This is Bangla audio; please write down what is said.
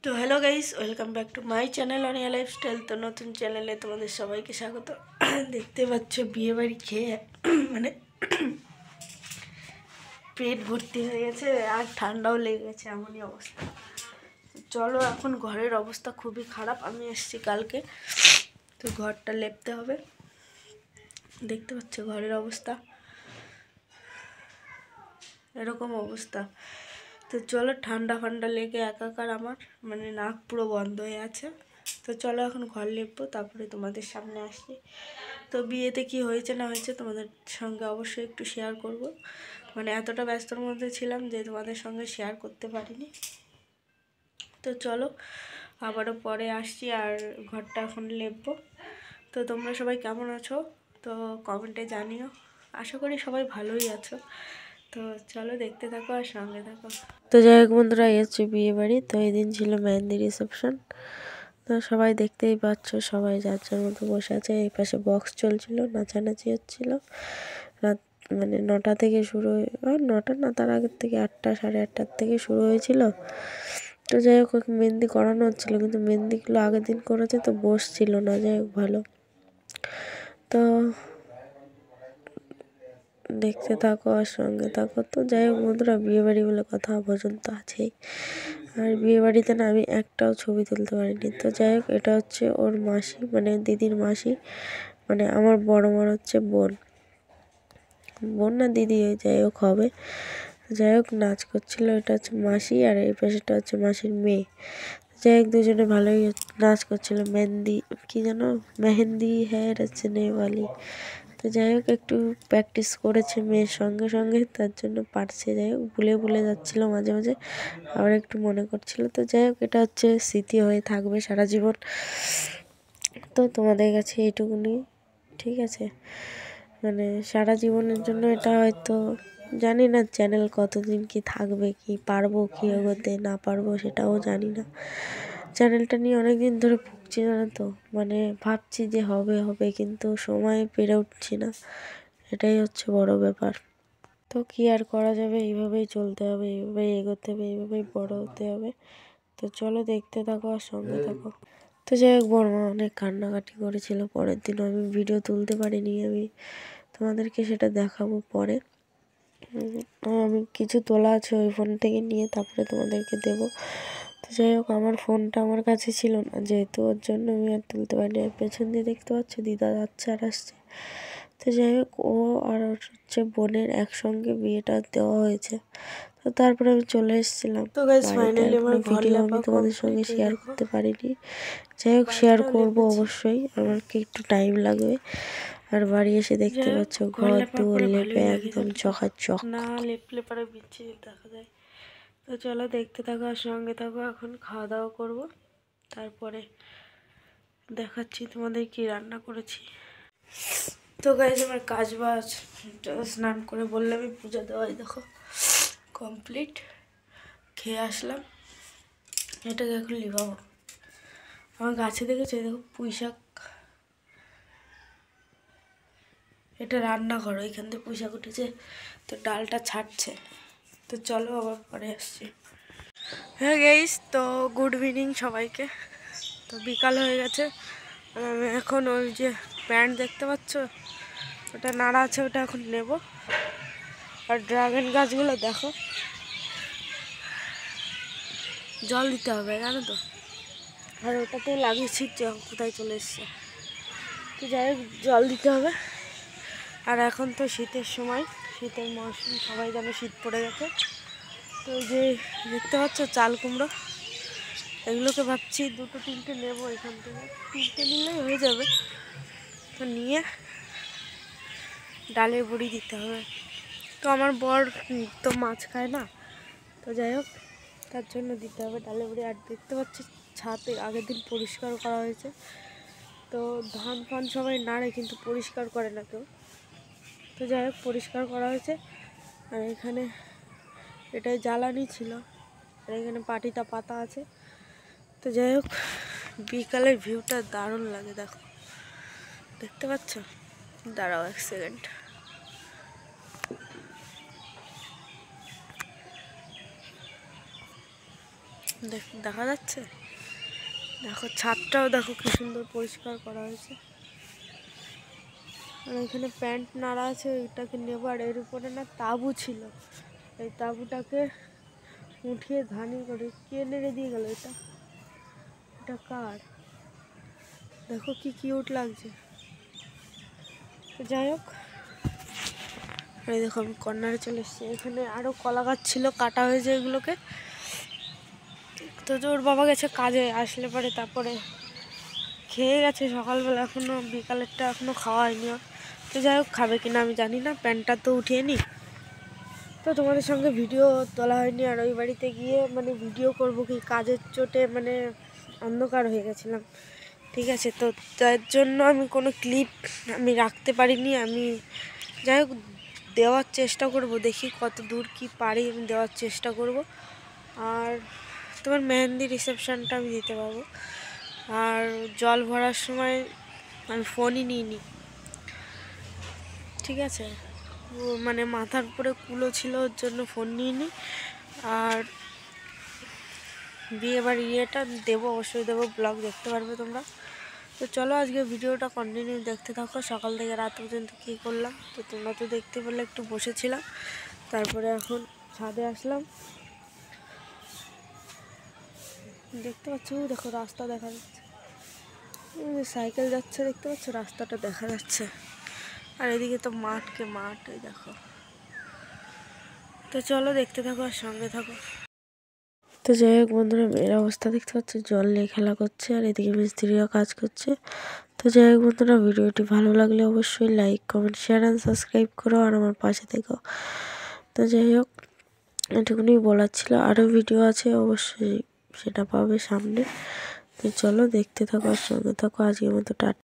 তো hello guys, welcome back to my channel Aniya lifestyle. তো নতুন চ্যানেলে তোমাদের সবাইকে স্বাগত। দেখতে পাচ্ছ বিয়ে বাড়ি খেয়ে মানে পেট ভর্তি হয়ে গেছে আর ঠান্ডাও লেগে গেছে, এমনই অবস্থা। চলো, এখন ঘরের অবস্থা খুবই খারাপ। আমি এসেছি কালকে, তো ঘরটা লেপতে হবে। দেখতে পাচ্ছ ঘরের অবস্থা, এরকম অবস্থা। তো চলো, ঠান্ডা ফান্ডা লেগে একাকার আমার মানে নাক পুরো বন্ধ হয়ে আছে। তো চলো এখন ঘর লেপবো, তারপরে তোমাদের সামনে আসি। তো বিয়েতে কি হয়েছে না হয়েছে তোমাদের সঙ্গে অবশ্যই একটু শেয়ার করব। মানে এতটা ব্যস্তর মধ্যে ছিলাম যে তোমাদের সঙ্গে শেয়ার করতে পারিনি। তো চলো আবারও পরে আসছি, আর ঘরটা এখন লেপবো। তো তোমরা সবাই কেমন আছো তো কমেন্টে জানিও। আশা করি সবাই ভালোই আছো। তো চলো দেখতে থাকো আর সঙ্গে থাকো। তো যাই হোক বন্ধুরা, এই হচ্ছে বিয়ে বাড়ি। তো এই দিন ছিল মেহেন্দি রিসেপশন। তো সবাই দেখতেই পাচ্ছ, সবাই যার যার মতো বসে আছে। এই পাশে বক্স চলছিল, নাচানাচি হচ্ছিল। রাত মানে 9টা থেকে শুরু হয়ে, 9টা না, তার আগের থেকে 8টা সাড়ে 8টার থেকে শুরু হয়েছিল। তো যাই হোক মেহেন্দি করানো হচ্ছিলো, কিন্তু মেহেন্দিগুলো আগের দিন করেছে তো বসছিল না। যাই হোক ভালো। তো দেখতে থাকো আর সঙ্গে থাকো। তো যাই হোক বন্ধুরা, বিয়ে বাড়ি বলে কথা, ভোজন তো আছেই। আর বিয়ে বাড়িতে না আমি একটাও ছবি তুলতে পারিনি। তো যাই হোক, এটা হচ্ছে ওর মাসি, মানে দিদির মাসি, মানে আমার বড় মার হচ্ছে বোন না দিদি, যাই হোক হবে। যাই হোক নাচ করছিল, এটা হচ্ছে মাসি, আর এই পাশেটা হচ্ছে মাসির মেয়ে। যাই হোক দুজনে ভালোই নাচ করছিল। মেহেন্দি কি যেন, মেহেন্দি হ্যাঁ হচ্ছে নেওয়ালি। তো যাই হোক একটু প্র্যাকটিস করেছে মেয়ের সঙ্গে সঙ্গে, তার জন্য পারছে। যাই হোক ভুলে ভুলে যাচ্ছিলো মাঝে মাঝে, আবার একটু মনে করছিল। তো যাই হোক এটা হচ্ছে স্মৃতি হয়ে থাকবে সারা জীবন। তো তোমাদের কাছে এইটুকুনি, ঠিক আছে? মানে সারা জীবনের জন্য এটা হয়তো জানি না চ্যানেল কতদিন কি থাকবে, কি পারবো কি এগোতে, না পারবো সেটাও জানি না। চ্যানেলটা নিয়ে অনেক দিন ধরে ভুগছি, জানো তো। মানে ভাবছি যে হবে হবে, কিন্তু সময় পেরে উঠছি না, এটাই হচ্ছে বড় ব্যাপার। তো কি আর করা যাবে, এইভাবেই চলতে হবে, এইভাবেই এগোতে হবে, এইভাবেই বড় হতে হবে। তো চলো দেখতে থাকো আর সঙ্গে থাকো। তো যাই হোক বড়মা অনেক কান্নাকাটি করেছিল। পরের দিন আমি ভিডিও তুলতে পারিনি, আমি তোমাদেরকে সেটা দেখাবো পরে। আমি কিছু তোলা আছে ওই ফোন থেকে নিয়ে তারপরে তোমাদেরকে দেব। তো যাই হোক আমার ফোনটা আমার কাছে ছিল না, যেহেতু ওর জন্য আমি আর তুলতে পারিনি। আর পেছন দিয়ে দেখতে পাচ্ছ দিদা যাচ্ছে আর আসছে। তো যাই হোক ও আর হচ্ছে বোনের একসঙ্গে বিয়েটা দেওয়া হয়েছে। তো তারপরে আমি চলে এসেছিলাম। তো গাইস ফাইনালি আমার ভিডিও আমি তোমাদের সঙ্গে শেয়ার করতে পারিনি। যাই হোক শেয়ার করবো অবশ্যই, আমার কি একটু টাইম লাগবে। আর বাড়ি এসে দেখতে পাচ্ছ ঘর দুয়ার লেপে একদম চকাচক, না লেপলে পরে বিচ্ছিরি দেখা যায়। তো চলো দেখতে থাকো আর সঙ্গে থাকো। এখন খাওয়া দাওয়া করবো, তারপরে দেখাচ্ছি তোমাদের কি রান্না করেছি। তো গাইজ আমার কাজ বাজ, স্নান করে বললে আমি পুজো দেওয়াই দেখো কমপ্লিট। খেয়ে আসলাম, এটাকে এখন লিভাবো। আমার গাছে দেখেছে দেখো পুঁই শাক, এটা রান্না করো, এখান থেকে পুঁই শাক উঠেছে, তো ডালটা ছাড়ছে। তো চলো আবার পরে আসছি। হ্যাঁ গাইস, তো গুড ইভিনিং সবাইকে। তো বিকাল হয়ে গেছে, আমি এখন ওই যে প্যান্ট দেখতে পাচ্ছ ওটা নাড়া আছে, ওটা এখন নেব। আর ড্রাগন গাছগুলো দেখো, জল দিতে হবে জানো তো। আর ওটাতে লাগিয়েছি, কোথায় চলে এসছে। তো যাই হোক জল দিতে হবে। আর এখন তো শীতের সময়, শীতের মৌসুম, সবাই জানে শীত পড়ে গেছে। তো যে দেখতে পাচ্ছ চাল কুমড়ো, এগুলোকে ভাবছি 2-3টে নেবো এখান থেকে। 3টে নিলেই হয়ে যাবে। তো নিয়ে ডালের বড়ি দিতে হবে। তো আমার বর তো মাছ খায় না, তো যাই হোক তার জন্য দিতে হবে ডালের বড়ি। আর দেখতে পাচ্ছি ছাদে আগের দিন পরিষ্কার করা হয়েছে। তো ধান ফান সবাই নাড়ে কিন্তু পরিষ্কার করে না কেউ। তো যাই হোক পরিষ্কার করা হয়েছে। আর এখানে এটাই জ্বালানি ছিল, আর এখানে পাটিটা পাতা আছে। তো যাই হোক বিকালের ভিউটা দারুণ লাগে দেখো, দেখতে পাচ্ছ। দাঁড়াও 1 সেকেন্ড। দেখা যাচ্ছে, দেখো ছাদটাও দেখো কি সুন্দর পরিষ্কার করা হয়েছে। আর এখানে প্যান্ট নাড়া আছে, ওইটাকে নেবার এর উপরে না তাঁবু ছিল, এই তাঁবুটাকে উঠিয়ে ধানি করে কে নেড়ে দিয়ে গেল, এটা কার? দেখো কি কিউট লাগছে। তো যাই হোক, এই দেখো আমি কর্নারে চলে এসেছি। এখানে আরও কলা গাছ ছিল, কাটা হয়েছে এগুলোকে। তো ওর বাবা গেছে কাজে, আসলে পরে তারপরে খেয়ে গেছে সকালবেলা, এখনও বিকালেরটা এখনও খাওয়া হয়নি। তো যাই হোক, খাবে কিনা আমি জানি না, প্যান্টটা তো উঠিয়ে নিই। তো তোমাদের সঙ্গে ভিডিও তোলা হয়নি। আর ওই বাড়িতে গিয়ে মানে ভিডিও করব কি, কাজের চোটে মানে অন্ধকার হয়ে গেছিলাম, ঠিক আছে। তো তার জন্য আমি কোনো ক্লিপ আমি রাখতে পারিনি। আমি যাই হোক দেওয়ার চেষ্টা করব, দেখি কত দূর কি পারি আমি দেওয়ার চেষ্টা করব। আর তোমার মেহেন্দি রিসেপশানটা আমি দিতে পারবো। আর জল ভরার সময় আমি ফোনই নিইনি, ঠিক আছে। মানে মাথার উপরে কুলো ছিল, ওর জন্য ফোন নিইনি। আর বিয়েবাড়ি ইয়েটা দেবো, অবশ্যই দেবো, ব্লগ দেখতে পারবে তোমরা। তো চলো আজকে ভিডিওটা কন্টিনিউ দেখতে থাকো, সকাল থেকে রাত পর্যন্ত কী করলাম। তো তোমরা তো দেখতে পেলে, একটু বসেছিলাম, তারপরে এখন ছাদে আসলাম। দেখতে পাচ্ছ, দেখো রাস্তা দেখা যাচ্ছে, সাইকেল যাচ্ছে, দেখতে পাচ্ছ রাস্তাটা দেখা যাচ্ছে। আর এদিকে তো মাঠ, এই দেখো। তো চলো দেখতে থাকো আর সঙ্গে থাকো। তো যাই হোক বন্ধুরা, মেয়ের অবস্থা দেখতে পাচ্ছে, জল নিয়ে খেলা করছে, আর এদিকে মিস্ত্রিরা কাজ করছে। তো যাই হোক বন্ধুরা, ভিডিওটি ভালো লাগলে অবশ্যই like, comment, share and subscribe করো, আর আমার পাশে থেকো। তো যাই হোক, এটুকুনি বলার ছিল, আরও ভিডিও আছে অবশ্যই, সেটা পাবে সামনে। তো চলো দেখতে থাকো আর সঙ্গে থাকো। আজকের মতো টাটা।